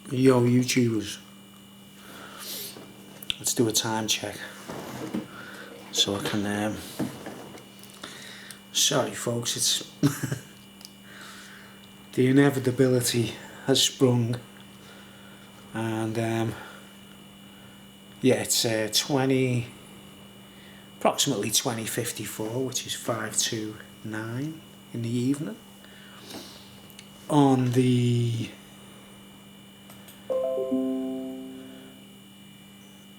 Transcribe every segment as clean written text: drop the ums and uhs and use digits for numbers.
Yo, YouTubers, let's do a time check so I can, sorry folks, it's the inevitability has sprung, and yeah, it's approximately 20:54, which is 5 to 9 in the evening on the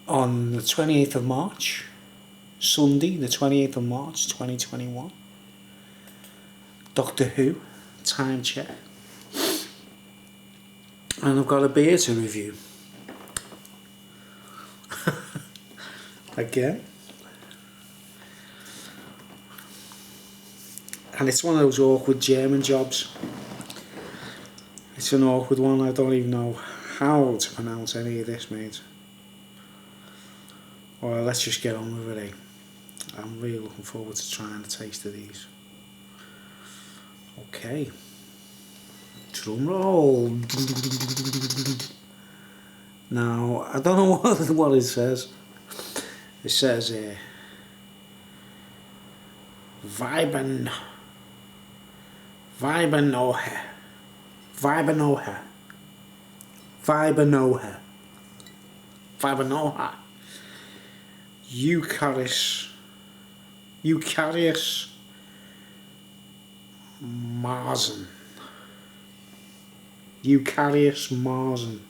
28th of March, Sunday the 28th of March 2021. Doctor Who time check, and I've got a beer to review again, and it's one of those awkward German jobs. It's an awkward one. I don't even know how to pronounce any of this, mate. Well, let's just get on with it, eh? I'm really looking forward to trying a taste of these. Okay. Drum roll. Now, I don't know what it says. It says Weibenoher Eucharius Marzen. Eucharius Marzen.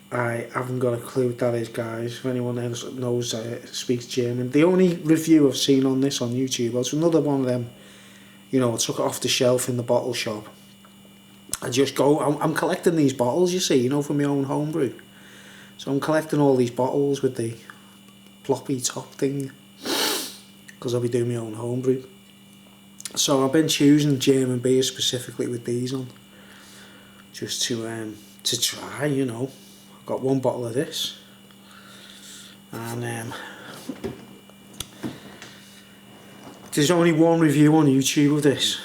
I haven't got a clue what that is, guys. If anyone else knows speaks German. The only review I've seen on this on YouTube was another one of them, you know, I took it off the shelf in the bottle shop. I just go, I'm collecting these bottles, you see, you know, for my own homebrew. So I'm collecting all these bottles with the floppy top thing, because I'll be doing my own homebrew. So I've been choosing German beers specifically with these on, just to try, you know. I've got one bottle of this, and there's only one review on YouTube of this,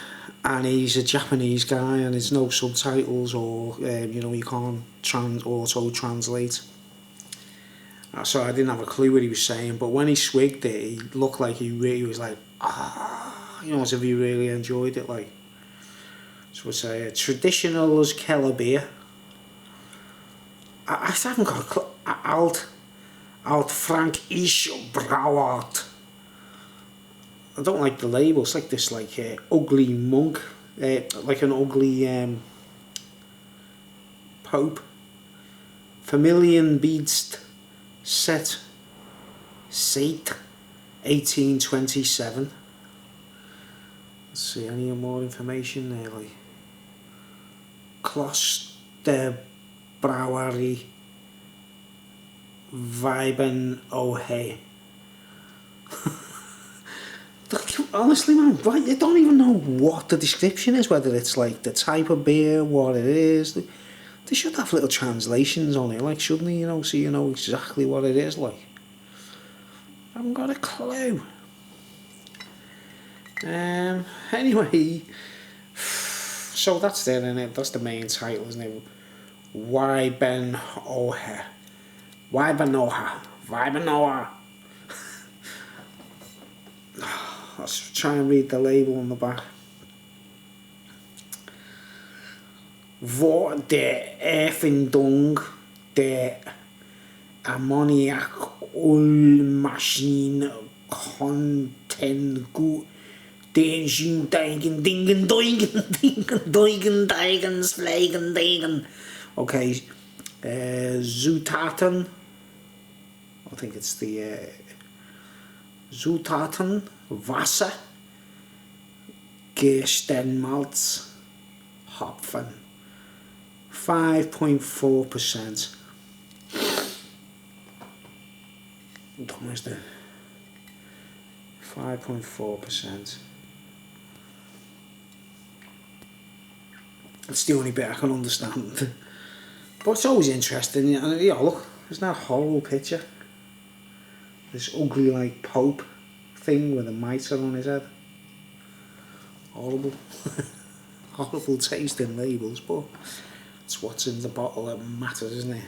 and he's a Japanese guy, and there's no subtitles, or you know, you can't auto-translate. So I didn't have a clue what he was saying, but when he swigged it, he looked like he really was like, you know, as if he really enjoyed it, like. So it's a traditional as Keller beer. I haven't got a clue. Alt Frankisch Brauart. I don't like the label. It's like this, like ugly monk, like an ugly pope. Familienbeest Seit 1827. Let's see, any more information there, like Kloster Brauerei Weibenoher. Honestly, man, right, I don't even know what the description is, whether it's like the type of beer, what it is. They should have little translations on it, like, shouldn't they, you know, so you know exactly what it is, like. I haven't got a clue. Anyway, so that's there, isn't it? That's the main title, isn't it? Weibenoher. Let's try and read the label on the back. Vor der Erfindung der Ammoniak-Ölmaschine konnten gut okay, Zutaten, I think it's the Zutaten, Wasser, Gerstenmalz, Hopfen, 5.4%. Where's the 5.4%? It's the only bit I can understand. But it's always interesting, you know, look, isn't that a horrible picture? This ugly, like, pope thing with a mitre on his head. Horrible. Horrible tasting labels, but It's what's in the bottle that matters, isn't it?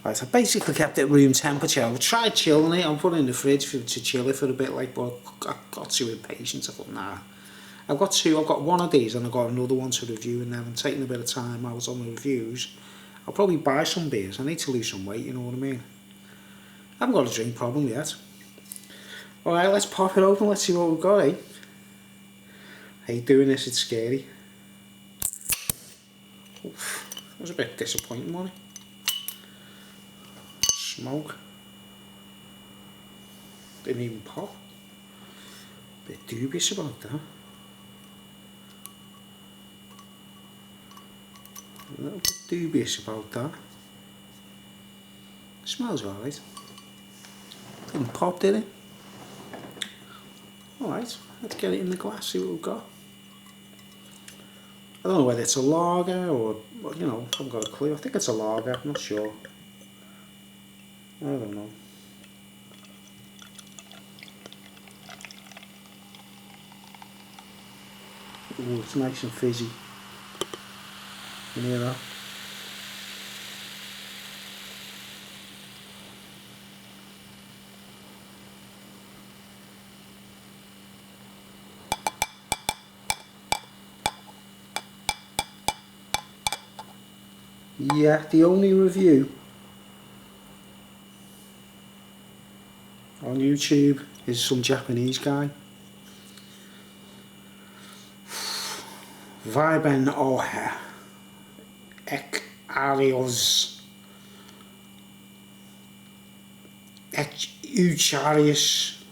Right, I basically kept it room temperature. I tried chilling it. I put it in the fridge to chill it for a bit, like, but I got too impatient. I thought, nah. I've got one of these and I've got another one to review, and then I'm taking a bit of time out on the reviews. I'll probably buy some beers. I need to lose some weight, you know what I mean? I haven't got a drink problem yet. Alright, let's pop it open, let's see what we've got, eh? I hate doing this, it's scary. Oof, that was a bit disappointing, wasn't it? Smoke. Didn't even pop. Bit dubious about that. A little bit dubious about that. Smells alright. Didn't pop, did it? Alright, let's get it in the glass, see what we've got. I don't know whether it's a lager or, you know, I haven't got a clue. I think it's a lager, I'm not sure. I don't know. Ooh, it's nice and fizzy. You hear that? Yeah, the only review on YouTube is some Japanese guy. Weibenoher Eucharius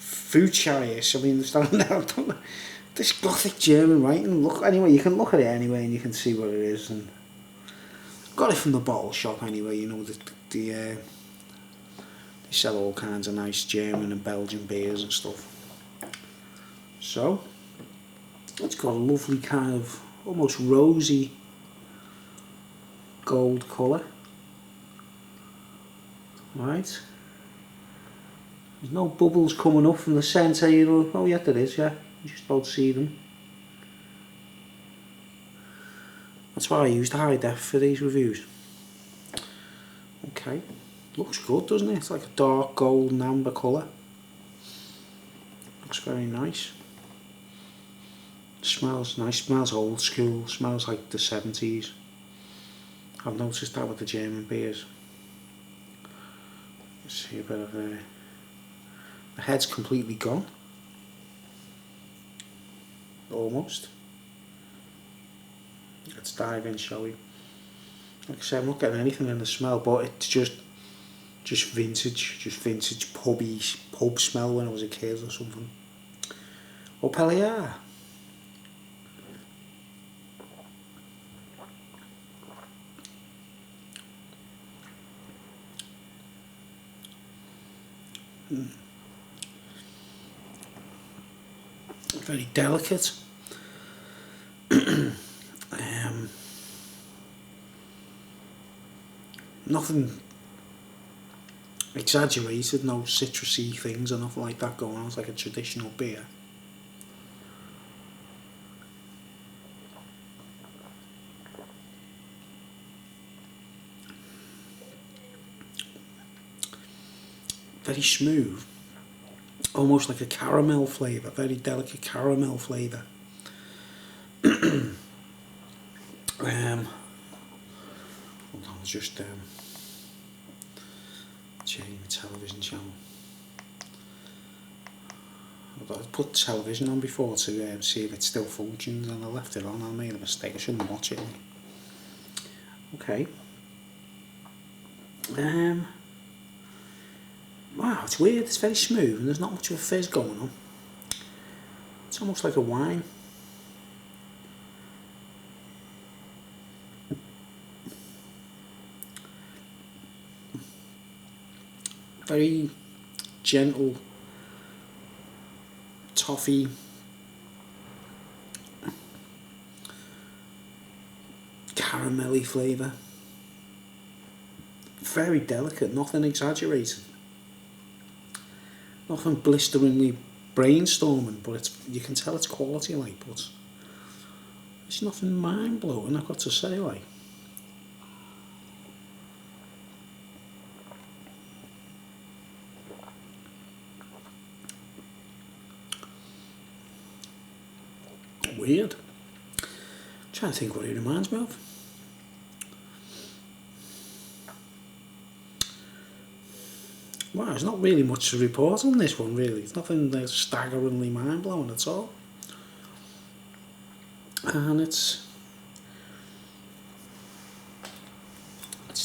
Eucharius. I mean, this gothic German writing. Look, anyway, you can look at it anyway, and you can see what it is. And got it from the bottle shop anyway. You know, they sell all kinds of nice German and Belgian beers and stuff. So it's got a lovely kind of almost rosy gold colour. Right. There's no bubbles coming up from the centre, you know. Oh yeah, there is, yeah. You just about see them. That's why I used high def for these reviews. Okay. Looks good, doesn't it? It's like a dark gold and amber colour. Looks very nice. Smells nice, smells old school, smells like the 70s. I've noticed that with the German beers. Let's see a bit of the head's completely gone. Almost. Let's dive in, shall we? Like I said, I'm not getting anything in the smell, but it's just vintage pub smell when I was a kid or something. Up hell. Very delicate. Nothing exaggerated, no citrusy things or nothing like that going on. It's like a traditional beer. Very smooth, almost like a caramel flavour, very delicate caramel flavour. Hold on, I'll just change the television channel. I put television on before to see if it still functions, and I left it on. I made a mistake, I shouldn't watch it. Okay. Wow, it's weird, it's very smooth and there's not much of a fizz going on. It's almost like a wine. Very gentle toffee, caramelly flavour. Very delicate, nothing exaggerated. Nothing blisteringly brainstorming, but you can tell it's quality, like, but There's nothing mind-blowing I've got to say, like. Weird. I'm trying to think what it reminds me of. Wow, there's not really much to report on this one, really. It's nothing that's staggeringly mind-blowing at all. And it's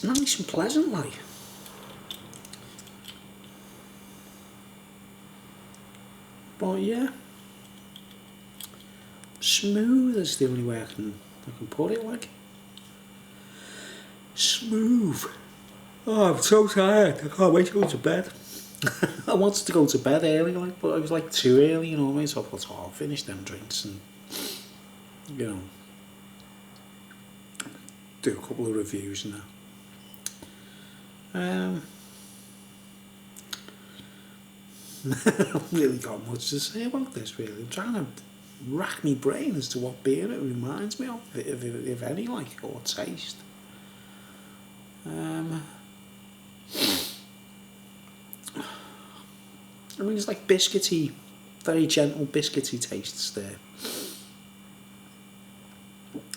nice and pleasant, like. But yeah, smooth is the only way I can put it, like. Smooth. Oh, I'm so tired. I can't wait to go to bed. I wanted to go to bed early, like, but it was like too early, you know what I mean? So I thought, oh, I'll finish them drinks and, you know, do a couple of reviews and that. I've really got much to say about this, really. I'm trying to rack my brain as to what beer it reminds me of, if any, like, or taste. I mean, it's like biscuity, very gentle biscuity tastes there.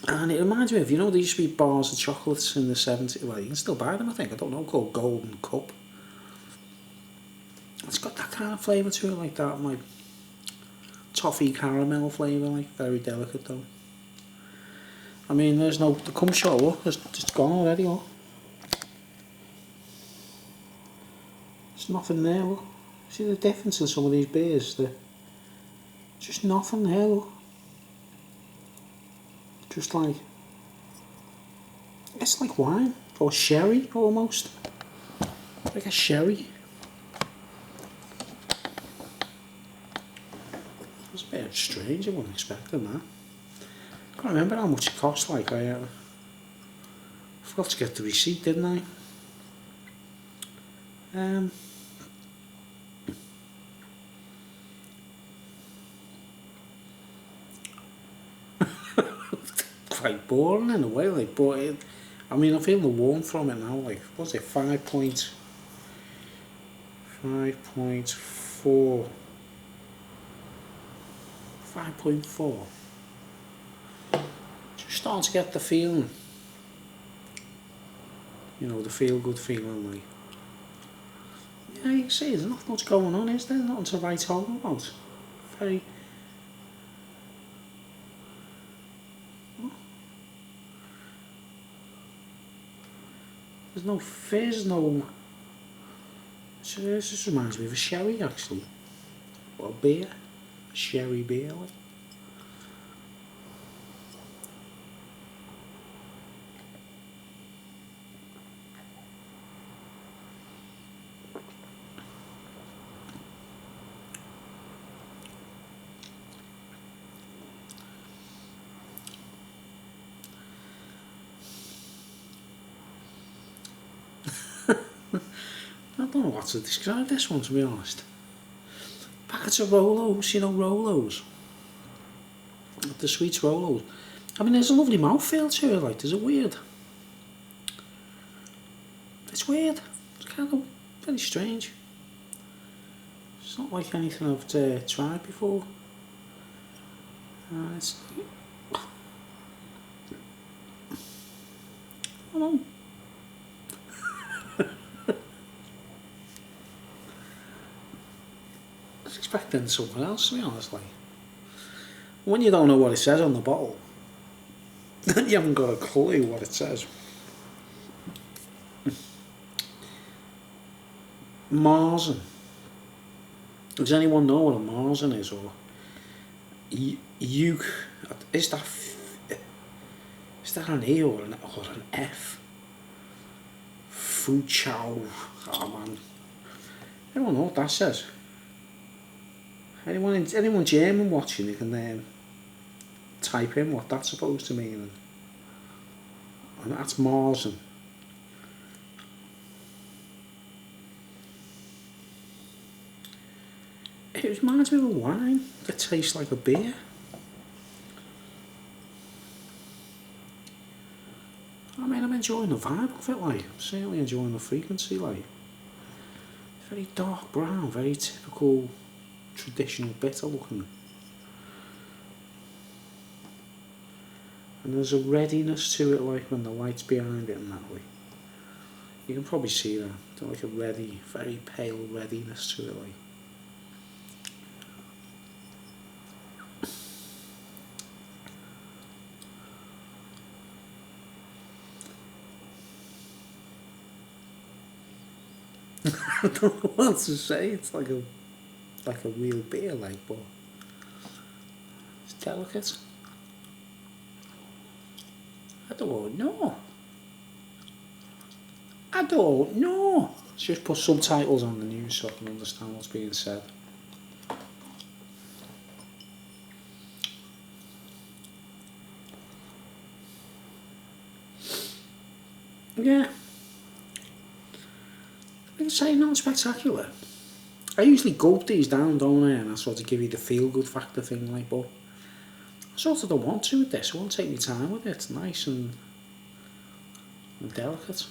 And it reminds me of, you know, there used to be bars of chocolates in the 70s. Well, you can still buy them, I think. I don't know, called Golden Cup. It's got that kind of flavour to it, like that, like toffee caramel flavour, like very delicate though. I mean, there's no, the cum shot, look, it's just gone already, look. There's nothing there, look. See the difference in some of these beers? There's just nothing there, look. Just like, it's like wine, or sherry, almost. Like a sherry. It's a bit strange, I wasn't expecting that. I can't remember how much it cost, like, I forgot to get the receipt, didn't I? Quite boring in a way, like, but it, I mean, I feel the warmth from it now, like, what's it, 5.4. Just starting to get the feeling, you know, the feel-good feeling, like. Yeah, you see, there's not much going on, is there? Nothing to write home about. Very. There's no fizz, no. This just reminds me of a sherry, actually. Or a beer. A sherry beer, like. I don't know what to describe this one, to be honest. Packets of Rolos, you know, Rolos. The sweets Rolos. I mean, there's a lovely mouthfeel to it, like, there's a weird. It's weird. It's kind of very strange. It's not like anything I've tried before. It's. I don't know. I was expecting something else, to be honest, like. When you don't know what it says on the bottle, you haven't got a clue what it says. Marzen. Does anyone know what a Marzen is, or is that an E or an F? Fuchao. Oh man, I don't know what that says. Anyone German watching, you can type in what that's supposed to mean. And that's Marzen. It reminds me of a wine that tastes like a beer. I mean, I'm enjoying the vibe of it, like. I'm certainly enjoying the frequency, like. It's very dark brown, very typical, traditional bitter looking. And there's a readiness to it, like, when the light's behind it and that, way. You can probably see that. There's like a ready, very pale readiness to it, like. I don't know what else to say. It's like a real beer, like, but it's delicate. I don't know. Let's just put subtitles on the news so I can understand what's being said. Yeah. I can say not spectacular. I usually gulp these down, don't I? And I sort of give you the feel good factor thing, like, but I sort of don't want to with this. I want to take my time with it. It's nice and delicate.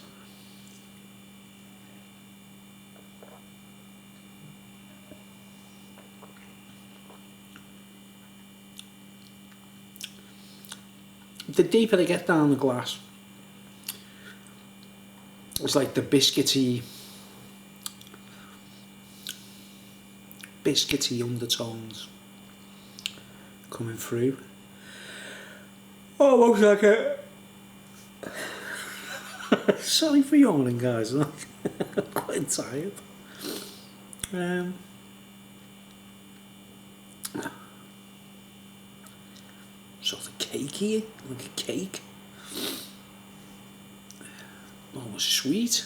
The deeper they get down the glass, it's like the biscuity undertones coming through. Almost like a... Sorry for yawning, guys. I'm quite tired. Sort of cakey, like a cake. Almost sweet.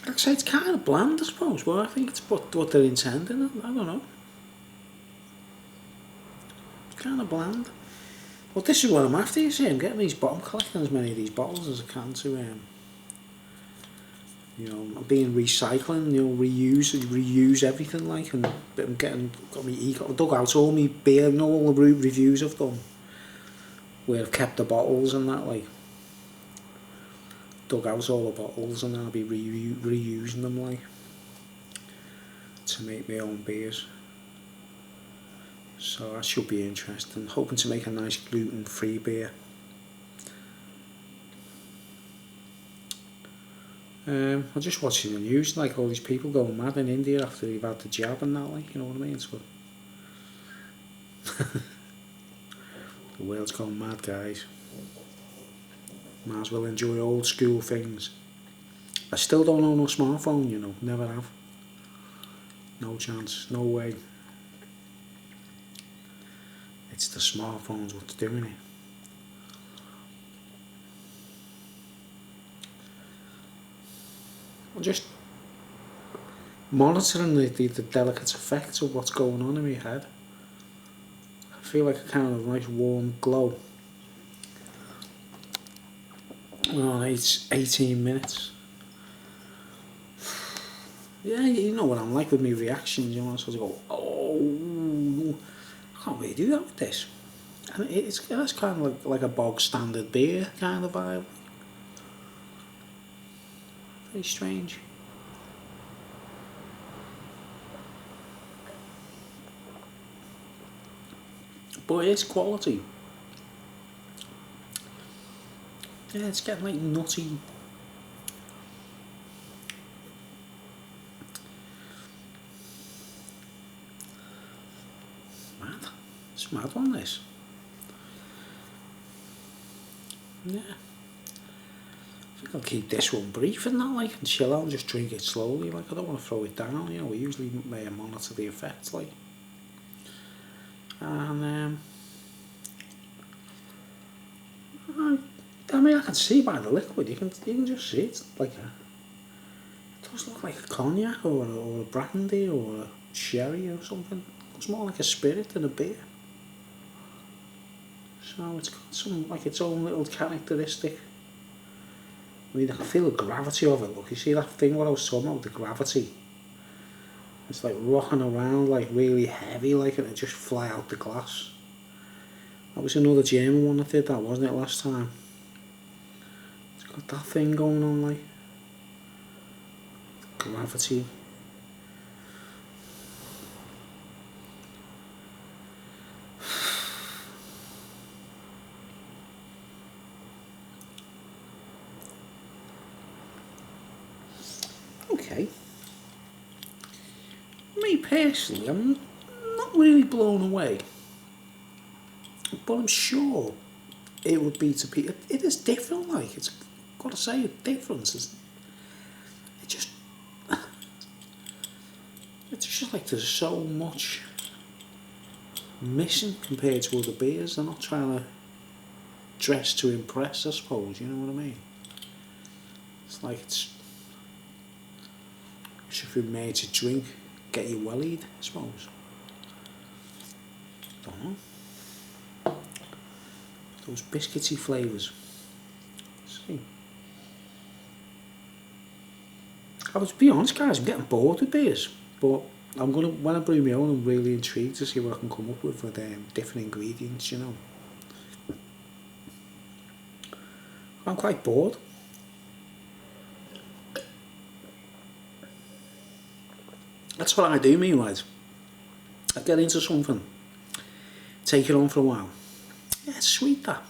I'd say it's kind of bland, I suppose, but I think it's what they're intending. I don't know. It's kind of bland. But this is what I'm after, you see. I'm getting these bottles, collecting as many of these bottles as I can to, you know, I'm being recycling, you know, reuse everything, like, and I'm dug out all my beer, you know, all the reviews I've done, where I've kept the bottles and that, like, dug out all the bottles and I'll be reusing them, like, to make my own beers. So that should be interesting. Hoping to make a nice gluten-free beer. I'm just watching the news, like, all these people going mad in India after they've had the jab and that, like, you know what I mean? So the world's gone mad, guys. Might as well enjoy old school things. I still don't own a smartphone, you know, never have. No chance, no way. It's the smartphones what's doing it. I'm just monitoring the delicate effects of what's going on in my head. I feel like a kind of nice warm glow. Oh, it's 18 minutes. Yeah, you know what I'm like with my reactions, you know, I sort of go, oh, I can't really do that with this. And that's kind of like a bog standard beer kind of vibe. Very strange. But it's quality. Yeah, it's getting like nutty. Mad. It's mad on this. Yeah. I think I'll keep this one brief and that, like, and chill out and just drink it slowly, like, I don't want to throw it down, you know, we usually may monitor the effects, like. And, I mean, I can see by the liquid, you can just see it, like it does look like a cognac or a brandy or a sherry or something. It's more like a spirit than a beer. So it's got some, like, its own little characteristic. I mean, I can feel the gravity of it. Look, you see that thing what I was talking about, the gravity? It's like rocking around, like really heavy, like, and it just fly out the glass. That was another German one that did that, wasn't it, last time? It's got that thing going on, like gravity. Okay. Me personally, I'm not really blown away, but I'm sure it would be to people. It is different, like, it's got to say, it's different. It's just like there's so much missing compared to other beers. They're not trying to dress to impress, I suppose, you know what I mean? It's like it's if you're made to drink, get you wellied, I suppose. Don't know. Those biscuity flavours. See. I was, to be honest, guys, I'm getting bored with beers, but when I brew my own, I'm really intrigued to see what I can come up with different ingredients, you know. I'm quite bored. That's what I do, meanwhile. I get into something, take it on for a while. Yeah, it's sweet, that.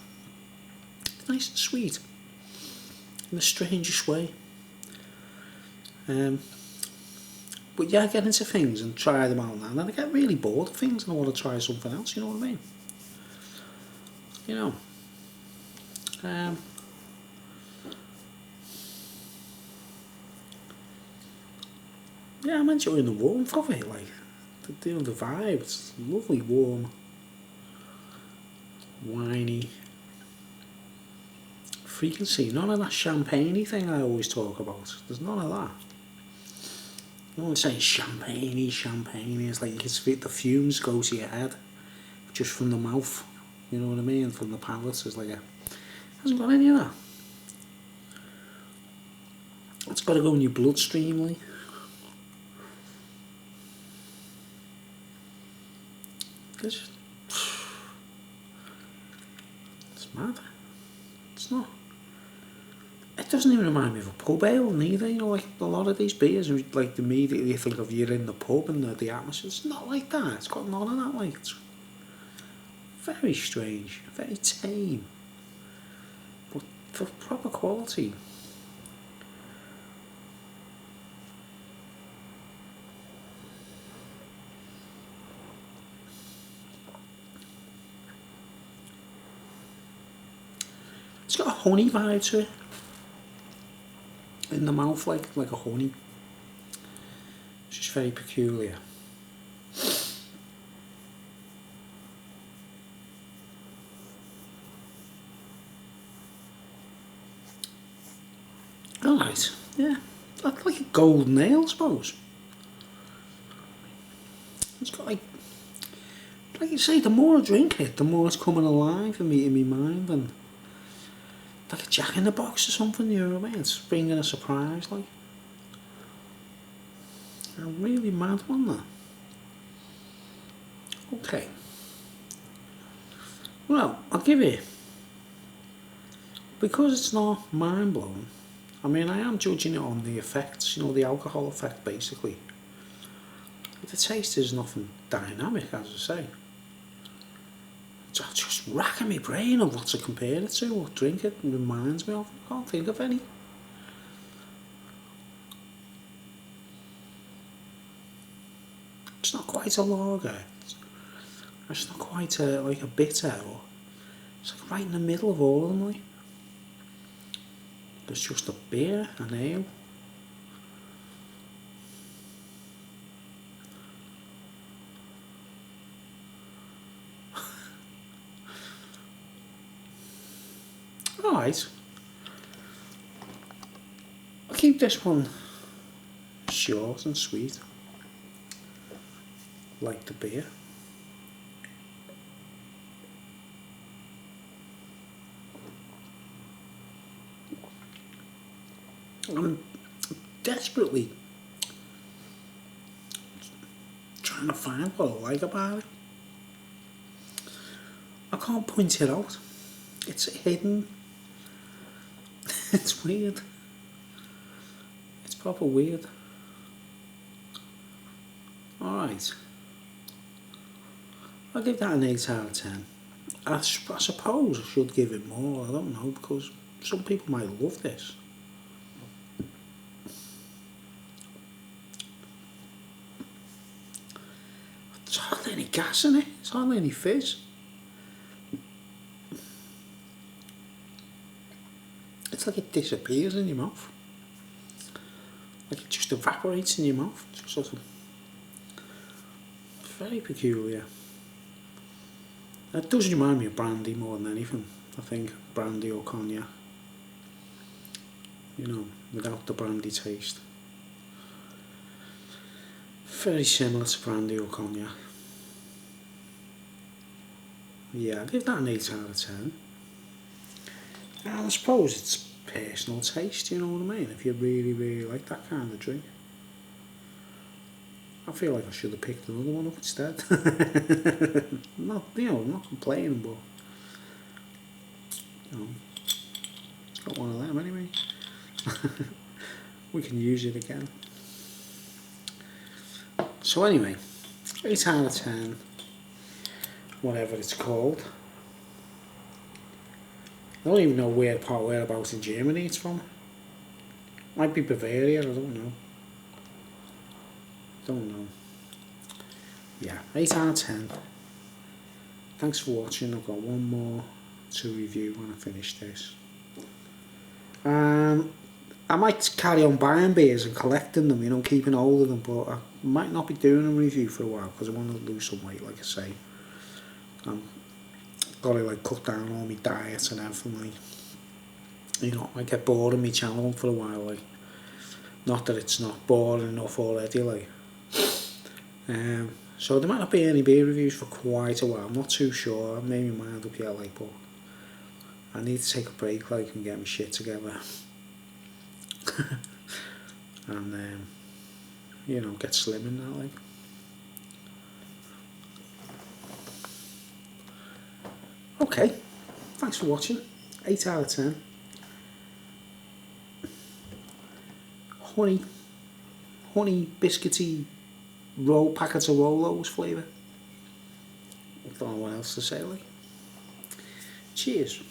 It's nice and sweet. In the strangest way. But yeah, I get into things and try them out now, and then I get really bored of things and I want to try something else, you know what I mean? You know. Yeah, I'm enjoying the warmth of it, like, the vibe. It's lovely, warm, winey. Frequency, none of that champagne-y thing I always talk about. There's none of that. No one's saying champagne, it's like you can feel the fumes go to your head just from the mouth, you know what I mean, from the palate. It's like hasn't got any of that. It's got to go in your bloodstream, like. It's mad. It's not. It doesn't even remind me of a pub ale neither, you know, like a lot of these beers, like immediately you think of you're in the pub and the atmosphere. It's not like that. It's got none of that, like. It's very strange, very tame, but for proper quality. It's got a honey vibe to it. In the mouth, like a honey. It's just very peculiar. Alright, yeah. That's like a golden ale, I suppose. It's got like you say, the more I drink it, the more it's coming alive in my mind, and like a Jack in the Box or something, you know what I mean? It's bringing a surprise, like. A really mad one, that. Okay. Well, I'll give it, because it's not mind blowing. I mean, I am judging it on the effects, you know, the alcohol effect, basically. But the taste is nothing dynamic, as I say. It's just racking my brain of what to compare it to, what drink it reminds me of. I can't think of any. It's not quite a lager. It's not quite like a bitter. Or it's like right in the middle of all of them. Like. There's just a beer, an ale. Alright. I'll keep this one short and sweet. Like the beer. I'm desperately trying to find what I like about it. I can't point it out. It's hidden. It's weird. It's proper weird. Alright. I'll give that an 8 out of 10. I suppose I should give it more, I don't know, because some people might love this. There's hardly any gas in it, there's hardly any fizz. It's like it disappears in your mouth. Like it just evaporates in your mouth. It's just sort of very peculiar. It does remind me of brandy more than anything, I think. Brandy or cognac. You know, without the brandy taste. Very similar to brandy or cognac. Yeah, I'll give that an 8 out of 10. And I suppose it's personal taste, you know what I mean? If you really, really like that kind of drink. I feel like I should have picked another one up instead. Not, I'm not complaining, but it's got one of them anyway. We can use it again. So anyway, 8 out of 10, whatever it's called. I don't even know whereabouts in Germany it's from. Might be Bavaria, I don't know. Yeah, 8 out of 10. Thanks for watching. I've got one more to review when I finish this. I might carry on buying beers and collecting them, keeping hold of them, but I might not be doing a review for a while because I want to lose some weight, like I say. Got to cut down all my diets and everything. I get bored of my channel for a while. Not that it's not boring enough already. So there might not be any beer reviews for quite a while. I'm not too sure. I made my mind up yet, but I need to take a break, and get my shit together. And get slim in that, Okay, thanks for watching. 8 out of 10. Honey biscuity packets of Rolos flavour. I don't know what else to say, Cheers.